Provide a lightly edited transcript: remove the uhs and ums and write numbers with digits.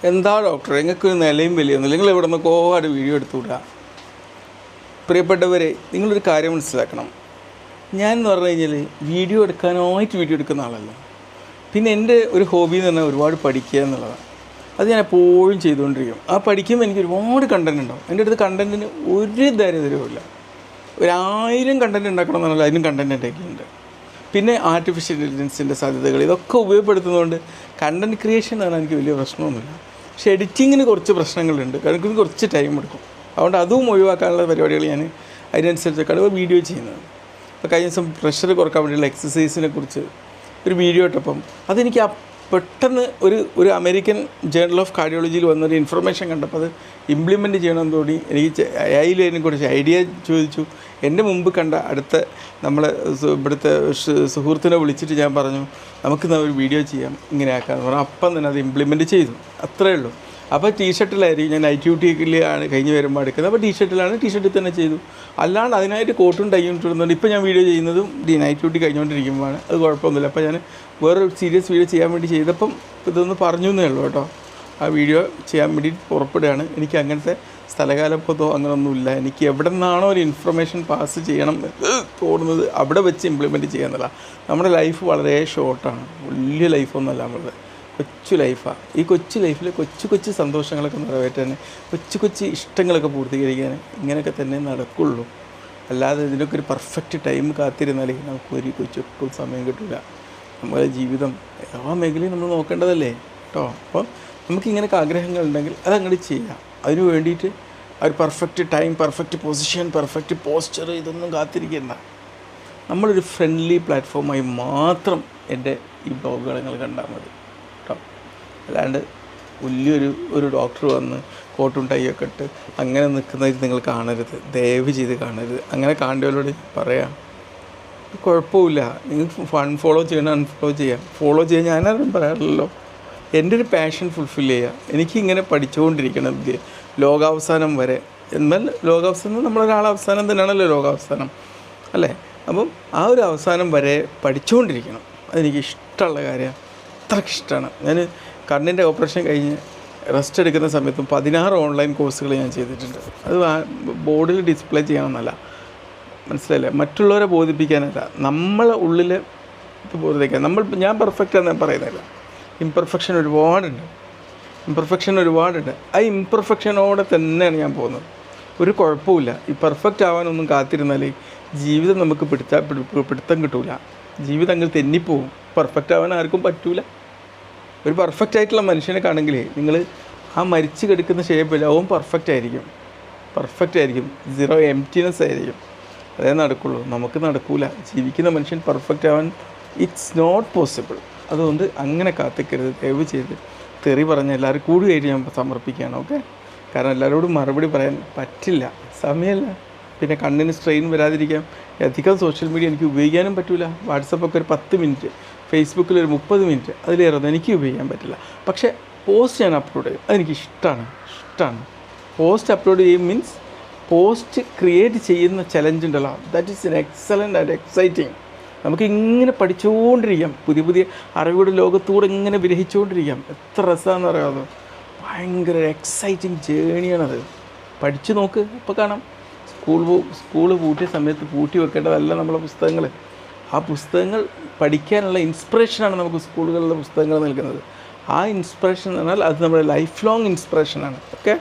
എന്താ ഡോക്ടർ നിങ്ങൾക്കൊരു നിലയും വിലയൊന്നുമില്ല, നിങ്ങൾ ഇവിടെ നിന്നൊക്കെ ഒരുപാട് വീഡിയോ എടുത്തു വിടുക. പ്രിയപ്പെട്ടവരെ, നിങ്ങളൊരു കാര്യം മനസ്സിലാക്കണം. ഞാൻ എന്ന് പറഞ്ഞു കഴിഞ്ഞാൽ വീഡിയോ എടുക്കുന്ന ആളല്ല. പിന്നെ എൻ്റെ ഒരു ഹോബി എന്ന് പറഞ്ഞാൽ ഒരുപാട് പഠിക്കുക എന്നുള്ളതാണ്. അത് ഞാൻ എപ്പോഴും ചെയ്തുകൊണ്ടിരിക്കും. ആ പഠിക്കുമ്പോൾ എനിക്ക് ഒരുപാട് കണ്ടൻറ് ഉണ്ടാവും. എൻ്റെ അടുത്ത് കണ്ടൻറ്റിന് ഒരു ദാരിദ്ര്യവുമില്ല. 1000 കണ്ടൻറ് ഉണ്ടാക്കണം എന്നുള്ളത് അതിനും കണ്ടൻറ് എൻ്റെ കയ്യിലുണ്ട്. പിന്നെ ആർട്ടിഫിഷ്യൽ ഇൻ്റലിജൻസിൻ്റെ സാധ്യതകൾ ഇതൊക്കെ ഉപയോഗപ്പെടുത്തുന്നതുകൊണ്ട് കണ്ടൻറ് ക്രിയേഷൻ എന്ന് പറഞ്ഞാൽ എനിക്ക് വലിയ പ്രശ്നമൊന്നുമില്ല. പക്ഷേ എഡിറ്റിങ്ങിന് കുറച്ച് പ്രശ്നങ്ങളുണ്ട്. കാരണം എനിക്ക് കുറച്ച് ടൈം എടുക്കും. അതുകൊണ്ട് അതും ഒഴിവാക്കാനുള്ള പരിപാടികൾ ഞാൻ അതിനനുസരിച്ചൊക്കെയാണ് വീഡിയോ ചെയ്യുന്നത്. അപ്പോൾ കഴിഞ്ഞ ദിവസം പ്രഷർ കുറക്കാൻ വേണ്ടിയുള്ള എക്സസൈസിനെ കുറിച്ച് ഒരു വീഡിയോ ഇട്ടപ്പം അതെനിക്ക് പെട്ടെന്ന് ഒരു അമേരിക്കൻ ജേർണൽ ഓഫ് കാർഡിയോളജിയിൽ വന്നൊരു ഇൻഫർമേഷൻ കണ്ടപ്പോൾ അത് ഇംപ്ലിമെൻറ്റ് ചെയ്യണമെന്ന് തോന്നി. എനിക്ക് അതിനെക്കുറിച്ച് ഐഡിയ ചോദിച്ചു. എൻ്റെ മുമ്പ് കണ്ട അടുത്ത നമ്മളെ ഇവിടുത്തെ സുഹൃത്തിനെ വിളിച്ചിട്ട് ഞാൻ പറഞ്ഞു നമുക്ക് ഒരു വീഡിയോ ചെയ്യാം, ഇങ്ങനെ ആക്കാമെന്ന് പറഞ്ഞു. അപ്പം തന്നെ അത് ഇംപ്ലിമെൻറ്റ് ചെയ്തു. അത്രയേ ഉള്ളൂ. അപ്പോൾ ടീഷർട്ടിലായിരിക്കും ഞാൻ നൈറ്റ് ഡ്യൂട്ടിയിലാണ് കഴിഞ്ഞ് വരുമ്പോൾ എടുക്കുന്നത്. അപ്പോൾ ടീഷർട്ടിൽ തന്നെ ചെയ്തു. അല്ലാണ്ട് അതിനായിട്ട് കോട്ടും ടൈയും ഇട്ടുന്നുണ്ട്. ഇപ്പോൾ ഞാൻ വീഡിയോ ചെയ്യുന്നതും നൈറ്റ് ഡ്യൂട്ടി കഴിഞ്ഞുകൊണ്ടിരിക്കുമ്പോഴാണ്. അത് കുഴപ്പമൊന്നുമില്ല. അപ്പോൾ ഞാൻ വേറൊരു സീരിയസ് വീഡിയോ ചെയ്യാൻ വേണ്ടി ചെയ്തപ്പം ഇതൊന്ന് പറഞ്ഞു എന്നേ ഉള്ളൂ കേട്ടോ. ആ വീഡിയോ ചെയ്യാൻ വേണ്ടി പുറപ്പെടുകയാണ്. എനിക്ക് അങ്ങനത്തെ സ്ഥലകാലപ്പതോ അങ്ങനെയൊന്നുമില്ല. എനിക്ക് എവിടെ നിന്നാണോ ഒരു ഇൻഫർമേഷൻ പാസ് ചെയ്യണം തോന്നുന്നത് അവിടെ വെച്ച് ഇംപ്ലിമെൻറ്റ് ചെയ്യാമെന്നല്ല. നമ്മുടെ ലൈഫ് വളരെ ഷോർട്ടാണ്. വലിയ ലൈഫൊന്നുമല്ല നമ്മളുടെ, കൊച്ചു ലൈഫാണ്. ഈ കൊച്ചു ലൈഫിൽ കൊച്ചു സന്തോഷങ്ങളൊക്കെ നിറവേറ്റാൻ, കൊച്ചു ഇഷ്ടങ്ങളൊക്കെ പൂർത്തീകരിക്കാൻ ഇങ്ങനെയൊക്കെ തന്നെ നടക്കുള്ളൂ. അല്ലാതെ ഇതിനൊക്കെ ഒരു പെർഫെക്റ്റ് ടൈം കാത്തിരുന്നാൽ നമുക്കൊരു കൊച്ചു സമയം കിട്ടില്ല. നമ്മുടെ ജീവിതം എല്ലാ മേഖലയും നമ്മൾ നോക്കേണ്ടതല്ലേ കേട്ടോ. അപ്പോൾ നമുക്കിങ്ങനെയൊക്കെ ആഗ്രഹങ്ങളുണ്ടെങ്കിൽ അതങ്ങോട്ട് ചെയ്യാം. അതിന് വേണ്ടിയിട്ട് ആ ഒരു perfect time, perfect position, perfect posture ഇതൊന്നും കാത്തിരിക്കേണ്ട. നമ്മളൊരു ഫ്രണ്ട്ലി പ്ലാറ്റ്ഫോമായി മാത്രം എൻ്റെ ഈ ബ്ലോഗുകൾ നിങ്ങൾ കണ്ടാൽ മതി കേട്ടോ. അല്ലാണ്ട് വലിയൊരു ഡോക്ടർ വന്ന് കോട്ടും ടൈയൊക്കെ ഇട്ട് അങ്ങനെ നിൽക്കുന്നത് നിങ്ങൾ കാണരുത്, ദയവ് ചെയ്ത് കാണരുത്. അങ്ങനെ കാണേണ്ടവരോട് പറയാം, കുഴപ്പമില്ല, നിങ്ങൾക്ക് അൺഫോളോ ചെയ്യണം, അൺഫോളോ ചെയ്യാം. ഫോളോ ചെയ്യാൻ ഞാനാരും പറയാറില്ലല്ലോ. എൻ്റെ ഒരു പാഷൻ ഫുൾഫിൽ ചെയ്യുക. എനിക്കിങ്ങനെ പഠിച്ചുകൊണ്ടിരിക്കണം ലോകാവസാനം വരെ. എന്നാൽ ലോകാവസാനം നമ്മളൊരാളെ അവസാനം തന്നെയാണല്ലോ ലോകാവസാനം അല്ലേ. അപ്പം ആ ഒരു അവസാനം വരെ പഠിച്ചുകൊണ്ടിരിക്കണം. അതെനിക്ക് ഇഷ്ടമുള്ള കാര്യമാണ്. അത്രയ്ക്ക് ഇഷ്ടമാണ്. ഞാൻ കണ്ണിൻ്റെ ഓപ്പറേഷൻ കഴിഞ്ഞ് റെസ്റ്റ് എടുക്കുന്ന സമയത്തും 16 ഓൺലൈൻ കോഴ്സുകൾ ഞാൻ ചെയ്തിട്ടുണ്ട്. അത് ബോർഡിൽ ഡിസ്പ്ലേ ചെയ്യണമെന്നല്ല, മനസ്സിലായില്ലേ, മറ്റുള്ളവരെ ബോധിപ്പിക്കാനല്ല, നമ്മളെ ഉള്ളിൽ ഇത് ബോധിപ്പിക്കാൻ. ഞാൻ പെർഫെക്റ്റ് ആണെന്ന് ഞാൻ പറയുന്നില്ല. ഇംപെർഫെക്ഷൻ ഒരുപാടുണ്ട്. ആ ഇംപെർഫെക്ഷനോടെ തന്നെയാണ് ഞാൻ പോകുന്നത്. ഒരു കുഴപ്പമില്ല. ഈ പെർഫെക്റ്റ് ആവാനൊന്നും കാത്തിരുന്നാൽ ജീവിതം നമുക്ക് പിടുത്തം കിട്ടൂല. ജീവിതം അങ്ങ് തെന്നിപ്പോവും. പെർഫെക്റ്റ് ആവാൻ ആർക്കും പറ്റൂല. ഒരു പെർഫെക്റ്റ് ആയിട്ടുള്ള മനുഷ്യനെ കാണെങ്കിൽ നിങ്ങൾ ആ മരിച്ചു കിടക്കുന്ന ഷേപ്പില്ല, അവൻ പെർഫെക്റ്റ് ആയിരിക്കും. 0 എംപ്റ്റിനെസ് ആയിരിക്കും. അതേ നടക്കുള്ളൂ. നമുക്ക് നടക്കൂല. ജീവിക്കുന്ന മനുഷ്യൻ പെർഫെക്റ്റ് ആവാൻ ഇറ്റ്സ് നോട്ട് പോസിബിൾ. അതുകൊണ്ട് അങ്ങനെ കാത്തിക്കരുത്. ദയവ് ചെയ്ത് തെറി പറഞ്ഞ എല്ലാവരും കൂടുതലായിട്ട് ഞാൻ സമർപ്പിക്കുകയാണ്. ഓക്കെ, കാരണം എല്ലാവരോടും മറുപടി പറയാൻ പറ്റില്ല, സമയമല്ല. പിന്നെ കണ്ണിന് സ്ട്രെയിൻ വരാതിരിക്കാം. അധികം സോഷ്യൽ മീഡിയ എനിക്ക് ഉപയോഗിക്കാനും പറ്റില്ല. വാട്സപ്പൊക്കെ ഒരു 10 മിനിറ്റ്, ഫേസ്ബുക്കിൽ ഒരു 30 മിനിറ്റ്, അതിലേറൊന്നും എനിക്ക് ഉപയോഗിക്കാൻ പറ്റില്ല. പക്ഷേ പോസ്റ്റ് ഞാൻ അപ്ലോഡ് ചെയ്യും. അതെനിക്ക് ഇഷ്ടമാണ്. പോസ്റ്റ് അപ്ലോഡ് ചെയ്യും മീൻസ് പോസ്റ്റ് ക്രിയേറ്റ് ചെയ്യുന്ന ചലഞ്ച് ഉണ്ടല്ലോ, that is N excellent and exciting. നമുക്കിങ്ങനെ പഠിച്ചുകൊണ്ടിരിക്കാം. പുതിയ അറിവുകളുടെ ലോകത്തൂടെ ഇങ്ങനെ വിരഹിച്ചുകൊണ്ടിരിക്കാം. എത്ര രസമാണെന്ന് അറിയാമോ. ഭയങ്കര എക്സൈറ്റിങ് ജേണിയാണത്. പഠിച്ചു നോക്ക്, ഇപ്പോൾ കാണാം. സ്കൂള് പൂട്ടിയ സമയത്ത് പൂട്ടി വെക്കേണ്ടതല്ല നമ്മളെ പുസ്തകങ്ങൾ. ആ പുസ്തകങ്ങൾ പഠിക്കാനുള്ള ഇൻസ്പിറേഷനാണ് നമുക്ക് സ്കൂളുകളിലെ പുസ്തകങ്ങൾ നൽകുന്നത്. ആ ഇൻസ്പിറേഷൻ എന്ന് പറഞ്ഞാൽ അത് നമ്മുടെ ലൈഫ് ലോങ് ഇൻസ്പിറേഷനാണ്. ഓക്കെ.